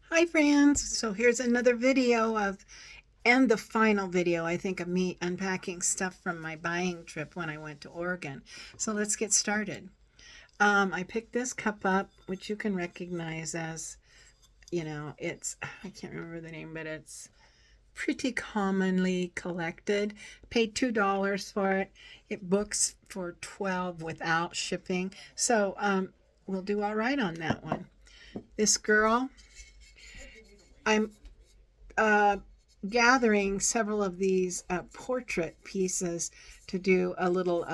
Hi friends, so here's another video and the final video I think of me unpacking stuff from my buying trip when I went to Oregon. So let's get started. I picked this cup up, which you can recognize as, I can't remember the name, but it's pretty commonly collected. Paid $2 for it. It books for 12 without shipping. So we'll do all right on that one. This girl, I'm uh, gathering several of these portrait pieces to do a little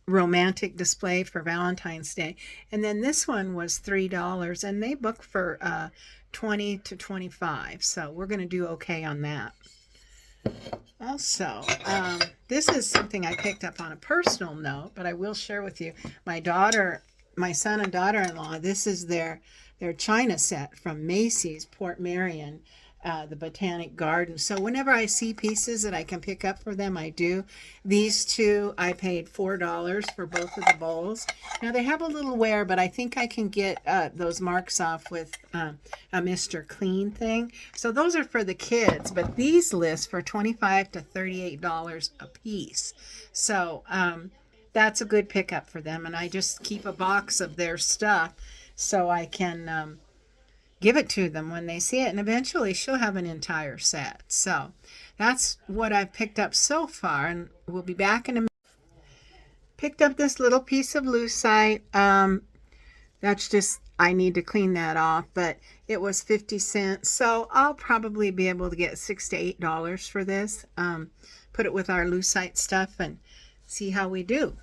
romantic display for Valentine's Day. And then this one was $3 and they book for 20 to 25. So we're going to do okay on that. Also, this is something I picked up on a personal note, but I will share with you. My son and daughter-in-law, this is their china set from Macy's, Port Marion, the Botanic Garden. So whenever I see pieces that I can pick up for them, I do. These two, I paid $4 for both of the bowls. Now they have a little wear, but I think I can get those marks off with a Mr. Clean thing. So those are for the kids, but these list for $25 to $38 a piece. So that's a good pickup for them. And I just keep a box of their stuff so I can give it to them when they see it, and eventually she'll have an entire set. So that's what I've picked up so far, and we'll be back in a minute. Picked up this little piece of lucite. That's just, I need to clean that off, but it was 50 cents, so I'll probably be able to get $6 to $8 for this. Put it with our lucite stuff and see how we do.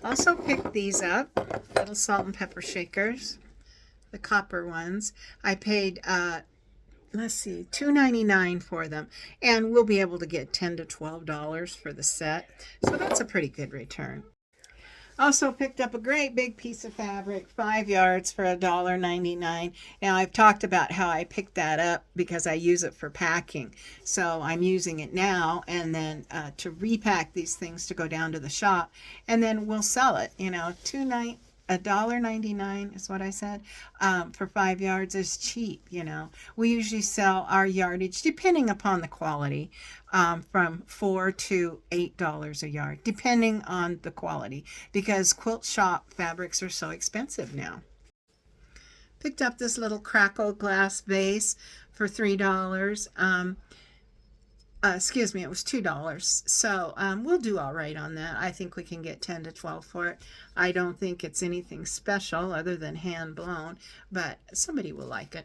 Also picked these up, little salt and pepper shakers, the copper ones. I paid let's see, $2.99 for them, and we'll be able to get $10 to $12 for the set, so that's a pretty good return. Also picked up a great big piece of fabric, 5 yards for $1.99. Now I've talked about how I picked that up because I use it for packing. So I'm using it now and then to repack these things to go down to the shop, and then we'll sell it. $1.99 is what I said, for 5 yards is cheap. We usually sell our yardage, depending upon the quality, from $4 to $8 a yard, depending on the quality, because quilt shop fabrics are so expensive now. Picked up this little crackle glass vase for $3. Excuse me, it was $2. So we'll do all right on that. I think we can get 10 to 12 for it. I don't think it's anything special other than hand blown, but somebody will like it.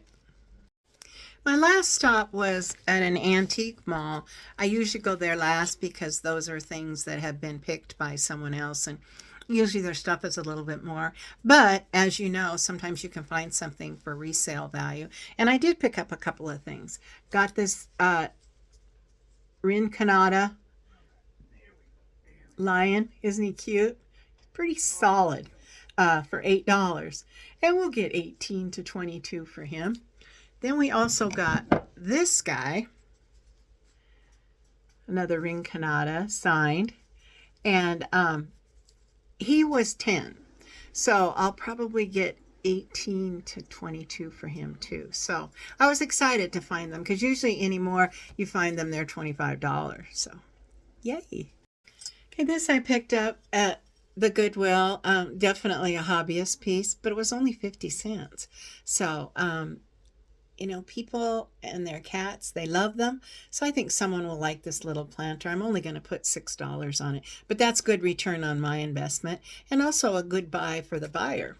My last stop was at an antique mall. I usually go there last because those are things that have been picked by someone else, and usually their stuff is a little bit more. But as you know, sometimes you can find something for resale value. And I did pick up a couple of things. Got this Rinconada lion. Isn't he cute? Pretty solid for $8. And we'll get 18 to 22 for him. Then we also got this guy, another Rinconada signed, and he was 10. So I'll probably get 18 to 22 for him too. So I was excited to find them because usually anymore you find them, they're $25. So yay. Okay, this I picked up at the Goodwill. Definitely a hobbyist piece, but it was only 50 cents. So people and their cats, they love them. So I think someone will like this little planter. I'm only going to put $6 on it, but that's good return on my investment and also a good buy for the buyer.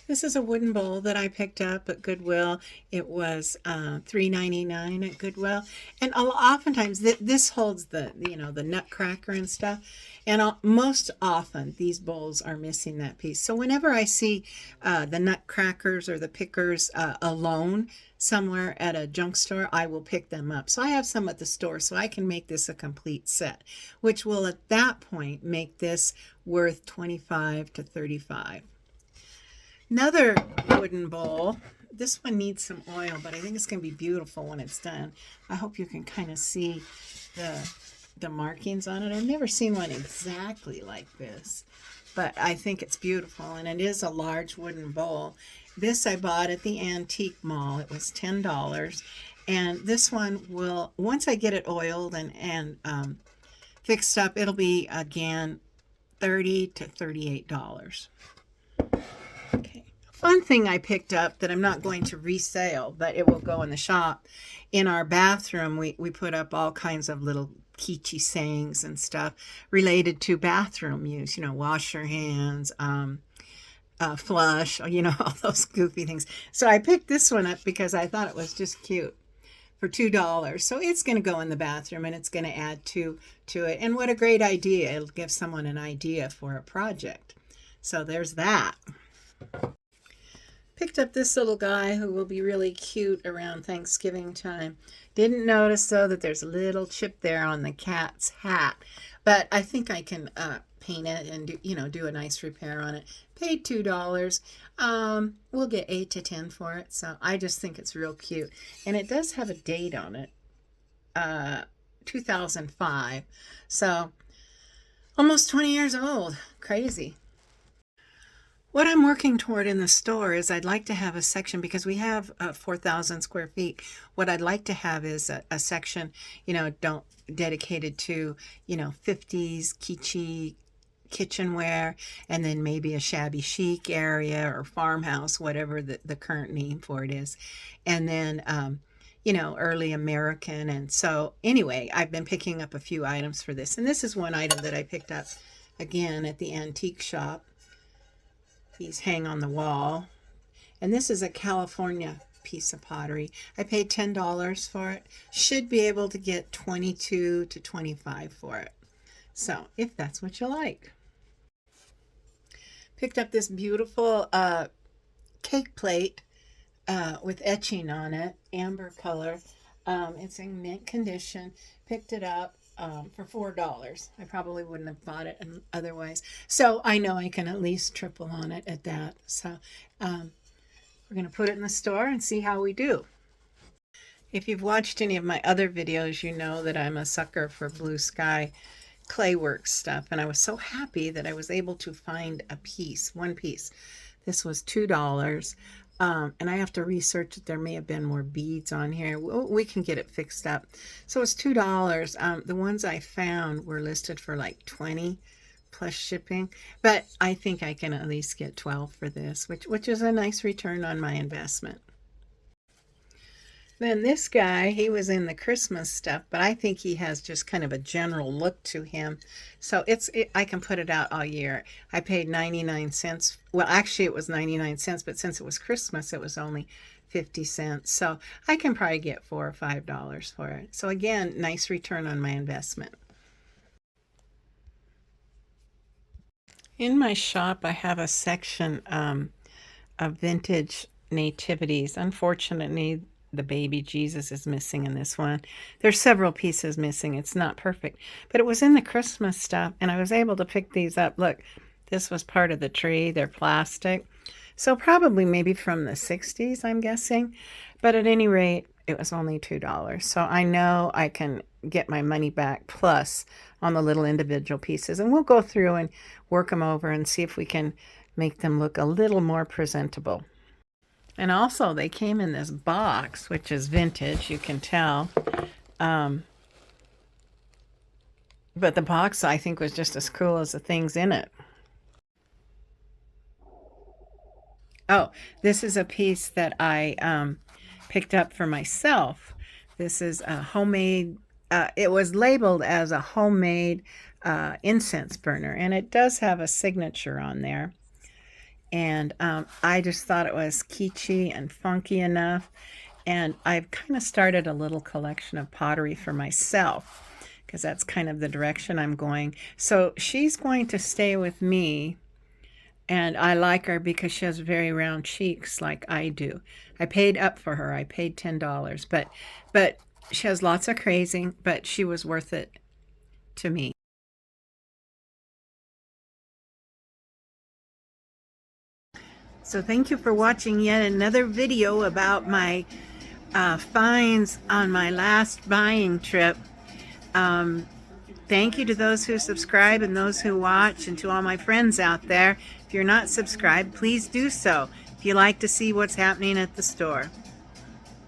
This is a wooden bowl that I picked up at Goodwill. It was $3.99 at Goodwill. And oftentimes this holds the nutcracker and stuff. And most often these bowls are missing that piece. So whenever I see the nutcrackers or the pickers alone somewhere at a junk store, I will pick them up. So I have some at the store, so I can make this a complete set, which will at that point make this worth $25 to $35. Another wooden bowl. This one needs some oil, but I think it's going to be beautiful when it's done. I hope you can kind of see the markings on it. I've never seen one exactly like this. but I think it's beautiful, and it is a large wooden bowl. This I bought at the antique mall. It was $10, and this one will, once I get it oiled and fixed up, it'll be again $30 to $38. Okay. Fun thing I picked up that I'm not going to resale, but it will go in the shop. In our bathroom, we put up all kinds of little kitschy sayings and stuff related to bathroom use. You know, wash your hands, flush, you know, all those goofy things. So I picked this one up because I thought it was just cute for $2. So it's going to go in the bathroom, and it's going to add to it. And what a great idea. It'll give someone an idea for a project. So there's that. Picked up this little guy who will be really cute around Thanksgiving time. Didn't notice, though, that there's a little chip there on the cat's hat. But I think I can paint it and do a nice repair on it. Paid $2. We'll get 8 to 10 for it. So I just think it's real cute. And it does have a date on it. 2005. So almost 20 years old. Crazy. What I'm working toward in the store is I'd like to have a section, because we have 4,000 square feet. What I'd like to have is a section, dedicated to, 50s kitschy kitchenware, and then maybe a shabby chic area or farmhouse, whatever the current name for it is. And then, early American. And so anyway, I've been picking up a few items for this. And this is one item that I picked up again at the antique shop. These hang on the wall. And this is a California piece of pottery. I paid $10 for it. Should be able to get $22 to $25 for it. So if that's what you like. Picked up this beautiful cake plate with etching on it, amber color. It's in mint condition. Picked it up for $4. I probably wouldn't have bought it otherwise. So I know I can at least triple on it at that. So we're going to put it in the store and see how we do. If you've watched any of my other videos, you know that I'm a sucker for blue sky claywork stuff. And I was so happy that I was able to find one piece. This was $2. And I have to research it. There may have been more beads on here. We can get it fixed up. So it's $2. The ones I found were listed for like $20 plus shipping, but I think I can at least get $12 for this, which is a nice return on my investment. Then this guy, he was in the Christmas stuff, but I think he has just kind of a general look to him. So I can put it out all year. I paid 99 cents. Well, actually it was 99 cents, but since it was Christmas, it was only 50 cents. So I can probably get $4 or $5 for it. So again, nice return on my investment. In my shop, I have a section of vintage nativities. Unfortunately, the baby Jesus is missing in this one. There's several pieces missing. It's not perfect, but it was in the Christmas stuff, and I was able to pick these up. Look, this was part of the tree. They're plastic, so probably maybe from the 60s, I'm guessing. But at any rate, it was only $2. So I know I can get my money back plus on the little individual pieces, and we'll go through and work them over and see if we can make them look a little more presentable. And also, they came in this box, which is vintage, you can tell. But the box, I think, was just as cool as the things in it. Oh, this is a piece that I picked up for myself. This is a homemade, it was labeled as a homemade incense burner, and it does have a signature on there. And I just thought it was kitschy and funky enough. And I've kind of started a little collection of pottery for myself, because that's kind of the direction I'm going. So she's going to stay with me. And I like her because she has very round cheeks like I do. I paid up for her. I paid $10. But she has lots of crazing, but she was worth it to me. So thank you for watching yet another video about my finds on my last buying trip. Thank you to those who subscribe and those who watch, and to all my friends out there. If you're not subscribed, please do so if you like to see what's happening at the store.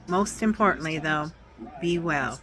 Most importantly, though, be well.